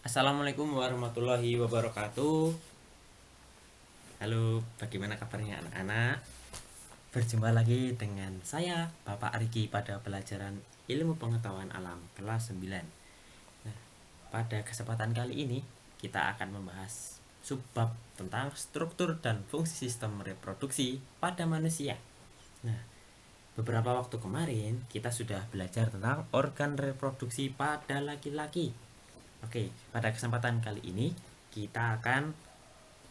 Assalamualaikum warahmatullahi wabarakatuh. Halo, bagaimana kabarnya anak-anak? Berjumpa lagi dengan saya, Bapak Ariki pada pelajaran Ilmu Pengetahuan Alam kelas 9. Nah, pada kesempatan kali ini kita akan membahas subbab tentang struktur dan fungsi sistem reproduksi pada manusia. Nah, beberapa waktu kemarin kita sudah belajar tentang organ reproduksi pada laki-laki. Oke, pada kesempatan kali ini kita akan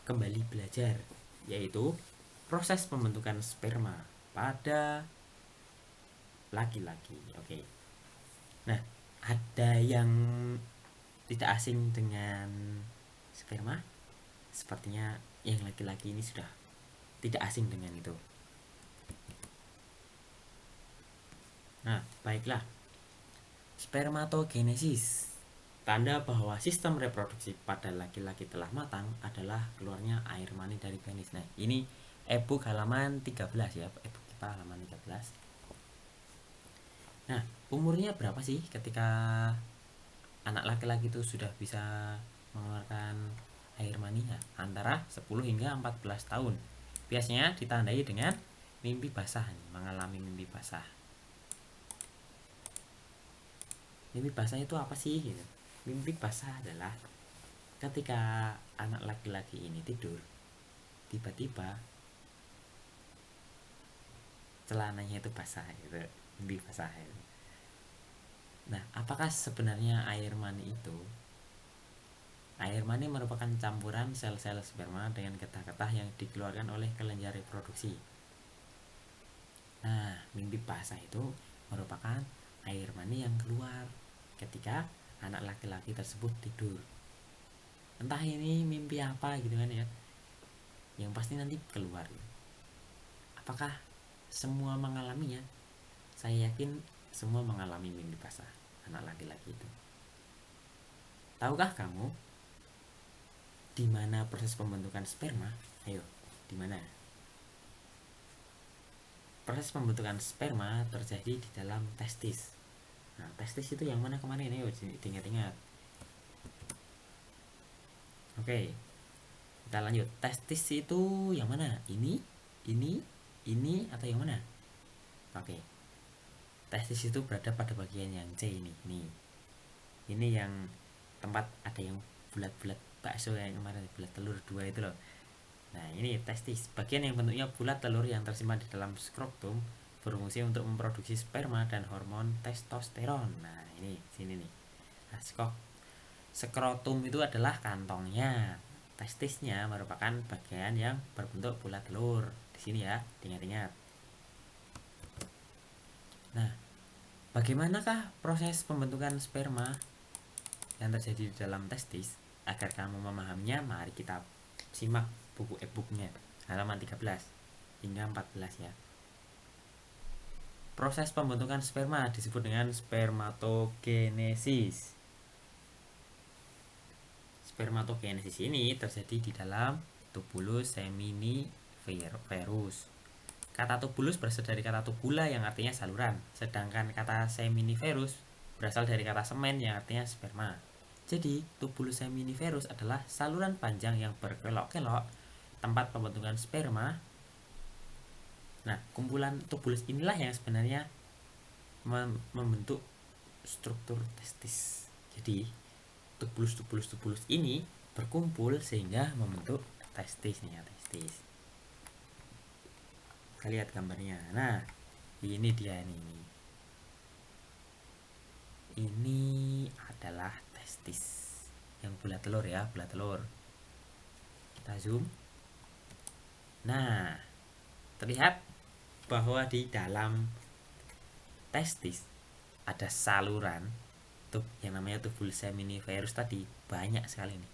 kembali belajar, yaitu proses pembentukan sperma pada laki-laki. Oke. Nah, ada yang tidak asing dengan sperma? Sepertinya yang laki-laki ini sudah tidak asing dengan itu. Nah, baiklah. Spermatogenesis, tanda bahwa sistem reproduksi pada laki-laki telah matang adalah keluarnya air mani dari penis. Nah, ini e-book halaman 13 ya, e-book kita halaman 13. Nah, umurnya berapa sih ketika anak laki-laki itu sudah bisa mengeluarkan air mani? Ya, antara 10 hingga 14 tahun. Biasanya ditandai dengan mimpi basah, mengalami mimpi basah. Mimpi basah itu apa sih gitu? Mimpi basah adalah ketika anak laki-laki ini tidur, tiba-tiba celananya itu basah gitu, mimpi basah gitu. Nah, apakah sebenarnya air mani itu? Air mani merupakan campuran sel-sel sperma dengan getah-getah yang dikeluarkan oleh kelenjar reproduksi. Nah, mimpi basah itu merupakan air mani yang keluar ketika anak laki-laki tersebut tidur. Entah ini mimpi apa gitu kan ya, yang pasti nanti keluar. Apakah semua mengalaminya? Saya yakin semua mengalami mimpi basah anak laki-laki itu. Tahukah kamu di mana proses pembentukan sperma? Ayo, di mana? Proses pembentukan sperma terjadi di dalam testis. Nah, testis itu yang mana kemarin? Ayo ingat-ingat. Oke, kita lanjut. Testis itu yang mana? Ini atau yang mana? Oke. Testis itu berada pada bagian yang C ini. Ini yang tempat ada yang bulat-bulat bakso yang kemarin, bulat telur 2 itu loh. Nah, ini testis, bagian yang bentuknya bulat telur yang tersimpan di dalam skrotum, berfungsi untuk memproduksi sperma dan hormon testosteron. Nah, ini sini nih. Nah, skrotum itu adalah kantongnya. Testisnya merupakan bagian yang berbentuk bulat telur. Di sini ya, ingat-ingat. Nah, bagaimanakah proses pembentukan sperma yang terjadi di dalam testis? Agar kamu memahaminya, mari kita simak buku e-booknya halaman 13 hingga 14 ya. Proses pembentukan sperma disebut dengan spermatogenesis. Spermatogenesis ini terjadi di dalam tubulus seminiferus. Kata tubulus berasal dari kata tubula yang artinya saluran, sedangkan kata seminiferus berasal dari kata semen yang artinya sperma. Jadi, tubulus seminiferus adalah saluran panjang yang berkelok-kelok tempat pembentukan sperma. Nah, kumpulan tubulus inilah yang sebenarnya membentuk struktur testis. Jadi, tubulus ini berkumpul sehingga membentuk testis nih ya, testis. Kita lihat gambarnya. Nah, ini dia nih. Ini adalah testis yang bulat telur ya, bulat telur. Kita zoom. Nah, terlihat bahwa di dalam testis ada saluran yang namanya tubulus seminiferus tadi, banyak sekali nih.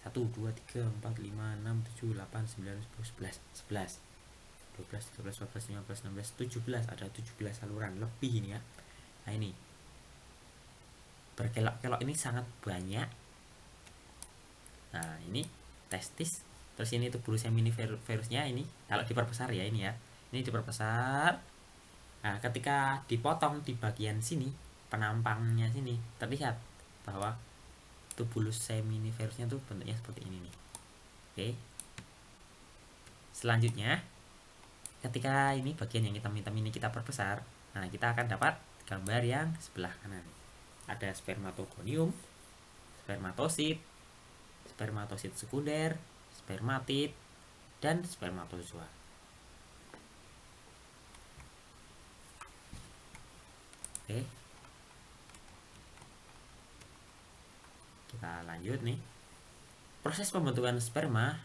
1, 2, 3, 4, 5, 6, 7, 8, 9, 10, 11 12, 13, 14, 15, 16, 17. Ada 17 saluran lebih ini ya. Nah, ini berkelok-kelok ini sangat banyak. Nah, ini testis. Terus ini tubulus seminiferusnya ini kalau diperbesar ya, ini ya. Ini diperbesar. Nah, ketika dipotong di bagian sini, penampangnya sini, terlihat bahwa tubulus seminiferusnya tuh bentuknya seperti ini nih. Oke. Selanjutnya, ketika ini bagian yang hitam-hitam ini kita perbesar, nah kita akan dapat gambar yang sebelah kanan. Ada spermatogonium, spermatosit, spermatosit sekunder, spermatid, dan spermatozoa. Oke. Kita lanjut nih. Proses pembentukan sperma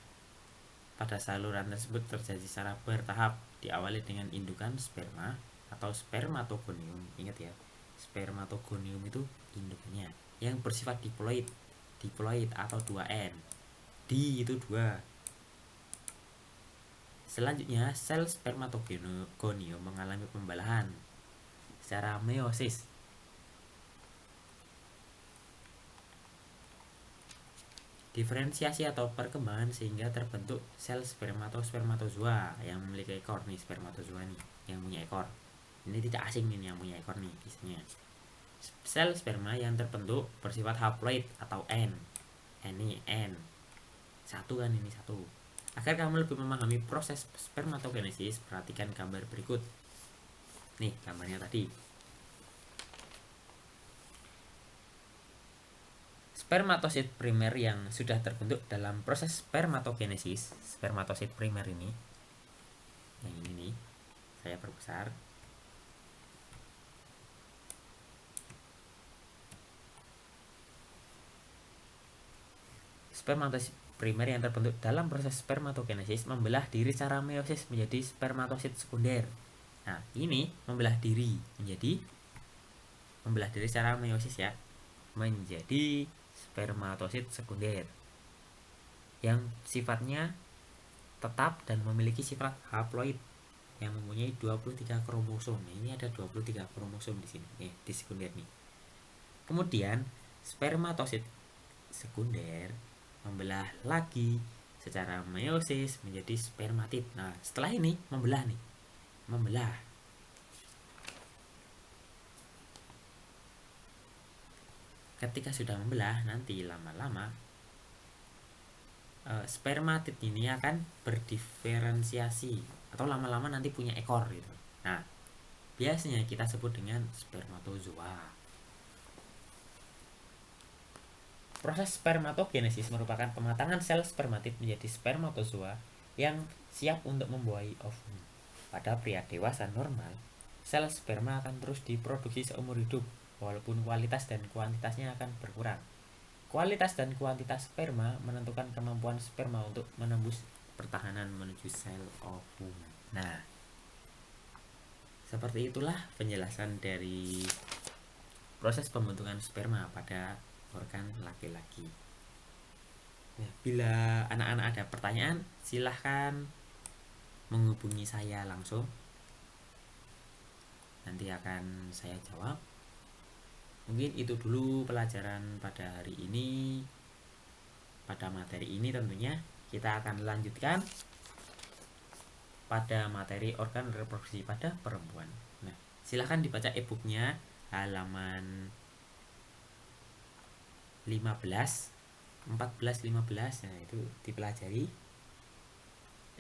pada saluran tersebut terjadi secara bertahap, diawali dengan indukan sperma atau spermatogonium. Ingat ya, spermatogonium itu indukannya yang bersifat diploid atau 2N. Di itu 2. Selanjutnya, sel spermatogonium mengalami pembelahan secara meiosis. Diferensiasi atau perkembangan sehingga terbentuk sel spermatozoa yang memiliki ekor nih, spermatozoa nih yang punya ekor. Ini tidak asing nih yang punya ekor nih biasanya. Sel sperma yang terbentuk bersifat haploid atau N. Ini N. Satu kan, ini satu. Agar kamu lebih memahami proses spermatogenesis, perhatikan gambar berikut. Nih gambarnya tadi. Spermatosit primer yang sudah terbentuk dalam proses spermatogenesis, spermatosit primer ini, yang ini nih, saya perbesar. Spermatosit primer yang terbentuk dalam proses spermatogenesis membelah diri secara meiosis menjadi spermatosit sekunder. Nah, ini membelah diri secara meiosis ya, menjadi spermatosit sekunder yang sifatnya tetap dan memiliki sifat haploid yang mempunyai 23 kromosom. Ini ada 23 kromosom di sini, di sekunder nih. Kemudian spermatosit sekunder membelah lagi secara meiosis menjadi spermatid. Nah, setelah ini membelah. Ketika sudah membelah, nanti lama-lama spermatid ini akan berdiferensiasi atau lama-lama nanti punya ekor gitu. Nah, biasanya kita sebut dengan spermatozoa. Proses spermatogenesis merupakan pematangan sel spermatid menjadi spermatozoa yang siap untuk membuahi ovum. Pada pria dewasa normal, sel sperma akan terus diproduksi seumur hidup, walaupun kualitas dan kuantitasnya akan berkurang. Kualitas dan kuantitas sperma menentukan kemampuan sperma untuk menembus pertahanan menuju sel ovum. Nah, seperti itulah penjelasan dari proses pembentukan sperma pada organ laki-laki. Nah, bila anak-anak ada pertanyaan, silahkan menghubungi saya langsung. Nanti akan saya jawab. Mungkin itu dulu pelajaran pada hari ini. Pada materi ini tentunya kita akan lanjutkan pada materi organ reproduksi pada perempuan. Nah, silahkan dibaca e-booknya halaman 14, 15, nah itu dipelajari.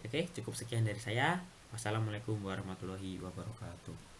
Oke, cukup sekian dari saya. Wassalamualaikum warahmatullahi wabarakatuh.